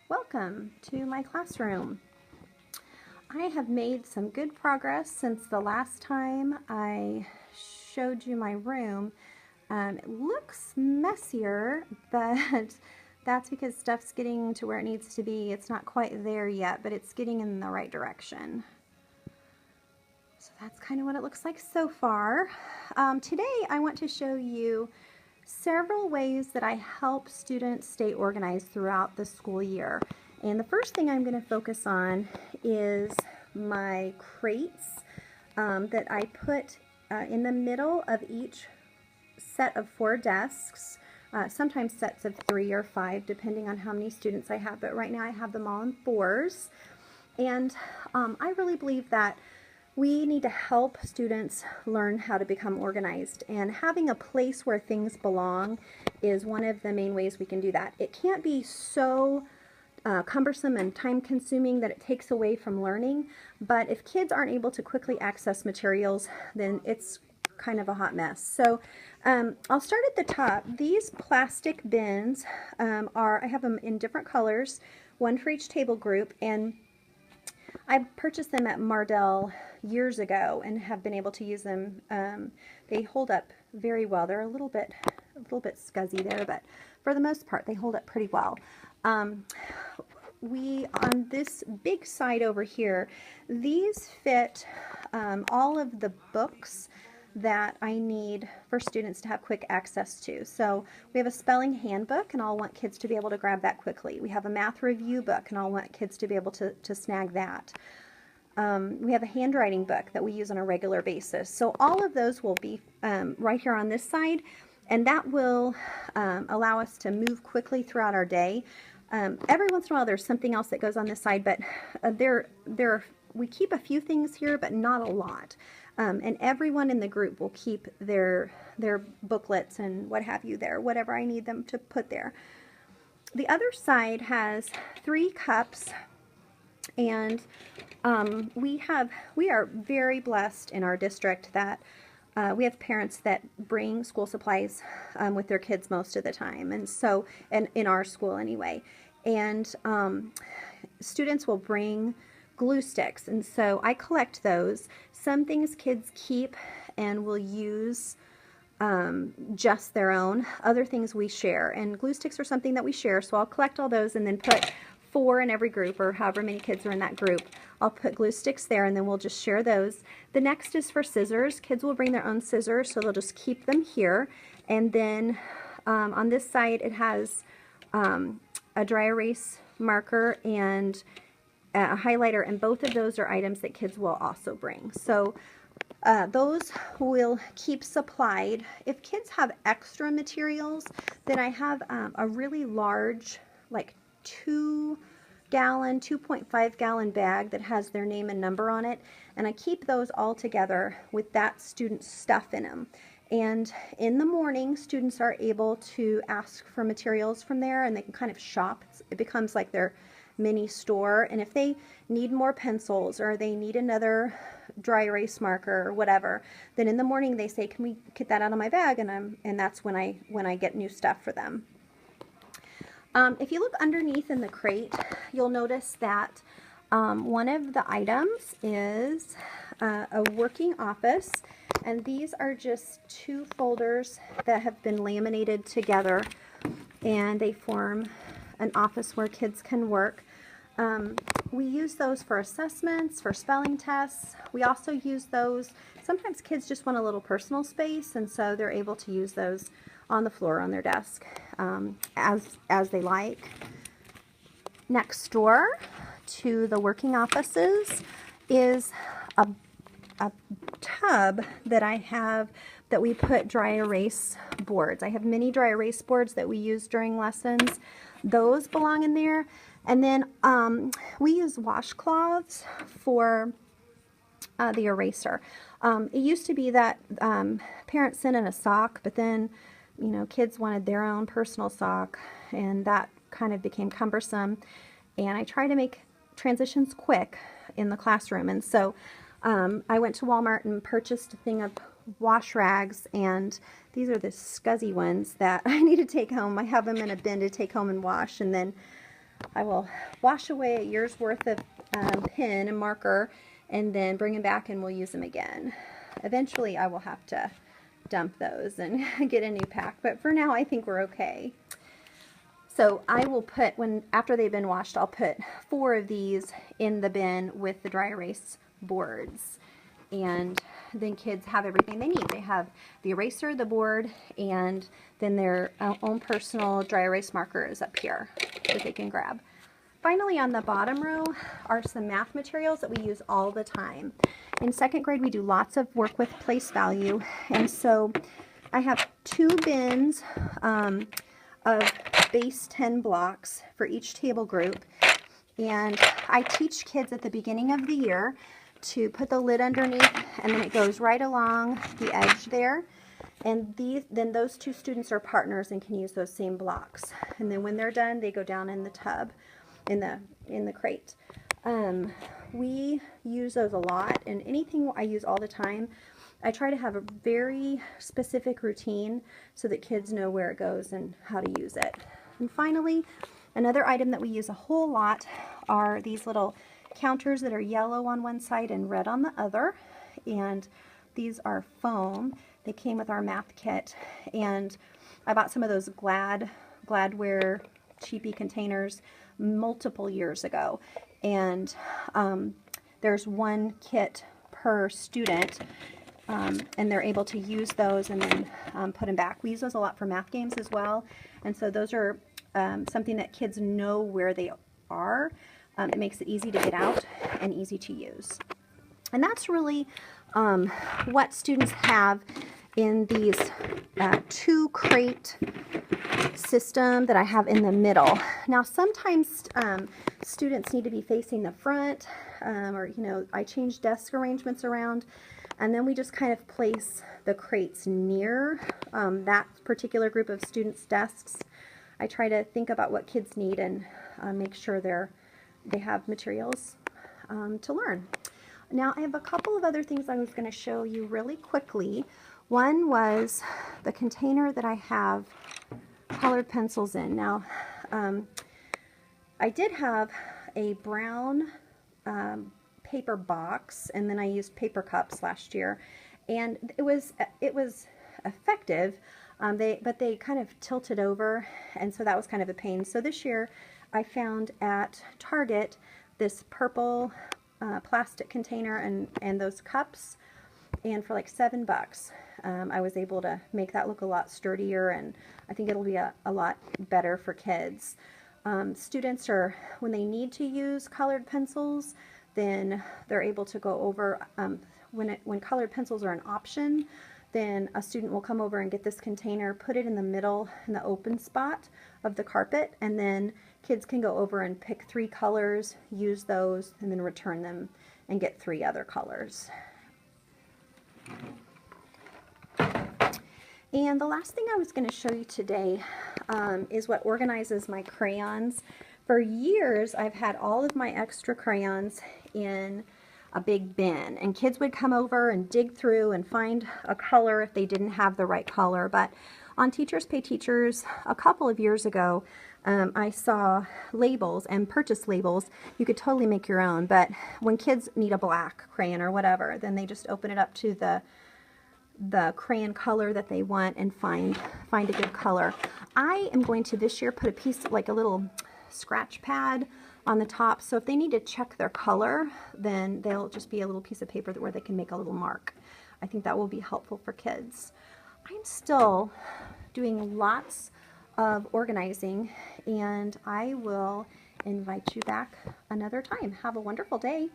Welcome to my classroom. I have made some good progress since the last time I showed you my room. It looks messier, but that's because stuff's getting to where it needs to be. It's not quite there yet, but it's getting in the right direction. So that's kind of what it looks like so far. Today I want to show you several ways that I help students stay organized throughout the school year. And the first thing I'm going to focus on is my crates that I put in the middle of each set of 4 desks, sometimes sets of 3 or 5 depending on how many students I have, but right now I have them all in 4s. And I really believe that we need to help students learn how to become organized, and having a place where things belong is one of the main ways we can do that. It can't be so cumbersome and time-consuming that it takes away from learning, but if kids aren't able to quickly access materials, then it's kind of a hot mess. So I'll start at the top. These plastic bins I have them in different colors, one for each table group, and I purchased them at Mardel years ago and have been able to use them. They hold up very well. They're a little bit scuzzy there, but for the most part, they hold up pretty well. On this big side over here, these fit all of the books that I need for students to have quick access to. So we have a spelling handbook, and I'll want kids to be able to grab that quickly. We have a math review book, and I'll want kids to be able to snag that. We have a handwriting book that we use on a regular basis. So all of those will be right here on this side, and that will allow us to move quickly throughout our day. Every once in a while there's something else that goes on this side, but we keep a few things here, but not a lot. And everyone in the group will keep their booklets and what have you there, whatever I need them to put there. The other side has 3 cups, and we are very blessed in our district that we have parents that bring school supplies with their kids most of the time, and so, and in our school anyway, and students will bring glue sticks, and so I collect those. Some things kids keep and will use just their own. Other things we share, and glue sticks are something that we share, so I'll collect all those and then put 4 in every group, or however many kids are in that group. I'll put glue sticks there, and then we'll just share those. The next is for scissors. Kids will bring their own scissors, so they'll just keep them here. And then on this side it has a dry erase marker and a highlighter, and both of those are items that kids will also bring. So those will keep supplied. If kids have extra materials, then I have a really large, like 2.5 gallon bag that has their name and number on it, and I keep those all together with that student's stuff in them. And in the morning, students are able to ask for materials from there, and they can kind of shop. It becomes like their mini store, and if they need more pencils or they need another dry erase marker or whatever, then in the morning they say, can we get that out of my bag, and that's when I get new stuff for them. If you look underneath in the crate, you'll notice that one of the items is a working office, and these are just 2 folders that have been laminated together, and they form an office where kids can work. We use those for assessments, for spelling tests. We also use those, sometimes kids just want a little personal space, and so they're able to use those on the floor on their desk as they like. Next door to the working offices is a tub that I have that we put dry erase boards. I have many dry erase boards that we use during lessons. Those belong in there. And then we use washcloths for the eraser. It used to be that parents sent in a sock, but then kids wanted their own personal sock, and that kind of became cumbersome. And I try to make transitions quick in the classroom, and so I went to Walmart and purchased a thing of wash rags, and these are the scuzzy ones that I need to take home. I have them in a bin to take home and wash, and then I will wash away a year's worth of pen and marker and then bring them back and we'll use them again. Eventually I will have to dump those and get a new pack, but for now I think we're okay. So I will put, after they've been washed, I'll put 4 of these in the bin with the dry erase boards. And then kids have everything they need. They have the eraser, the board, and then their own personal dry erase markers up here that they can grab. Finally, on the bottom row are some math materials that we use all the time. In 2nd grade, we do lots of work with place value, and so I have 2 bins of base 10 blocks for each table group, and I teach kids at the beginning of the year to put the lid underneath, and then it goes right along the edge there, and then those 2 students are partners and can use those same blocks, and then when they're done they go down in the tub, in the crate. We use those a lot, and anything I use all the time, I try to have a very specific routine so that kids know where it goes and how to use it. And finally, another item that we use a whole lot are these little counters that are yellow on one side and red on the other, and these are foam. They came with our math kit, and I bought some of those Gladware cheapy containers multiple years ago, and there's 1 kit per student, and they're able to use those and then put them back. We use those a lot for math games as well, and so those are something that kids know where they are. It makes it easy to get out and easy to use. And that's really what students have in these 2 crate system that I have in the middle. Now sometimes students need to be facing the front, or I change desk arrangements around, and then we just kind of place the crates near that particular group of students' desks. I try to think about what kids need and make sure they have materials to learn. Now I have a couple of other things I was going to show you really quickly. One was the container that I have colored pencils in. Now I did have a brown paper box, and then I used paper cups last year, and it was effective, but they kind of tilted over, and so that was kind of a pain. So this year I found at Target this purple plastic container and those cups, and for like $7 I was able to make that look a lot sturdier, and I think it'll be a lot better for kids. Students when they need to use colored pencils, then they're able to go over, when colored pencils are an option, then a student will come over and get this container, put it in the middle, in the open spot of the carpet, and then kids can go over and pick 3 colors, use those, and then return them and get 3 other colors. And the last thing I was going to show you today is what organizes my crayons. For years I've had all of my extra crayons in a big bin, and kids would come over and dig through and find a color if they didn't have the right color. But on Teachers Pay Teachers a couple of years ago, I saw labels and purchase labels. You could totally make your own, but when kids need a black crayon or whatever, then they just open it up to the crayon color that they want and find a good color. I am going to this year put a piece, like a little scratch pad on the top, so if they need to check their color, then they'll just be a little piece of paper where they can make a little mark. I think that will be helpful for kids. I'm still doing lots of organizing, and I will invite you back another time. Have a wonderful day.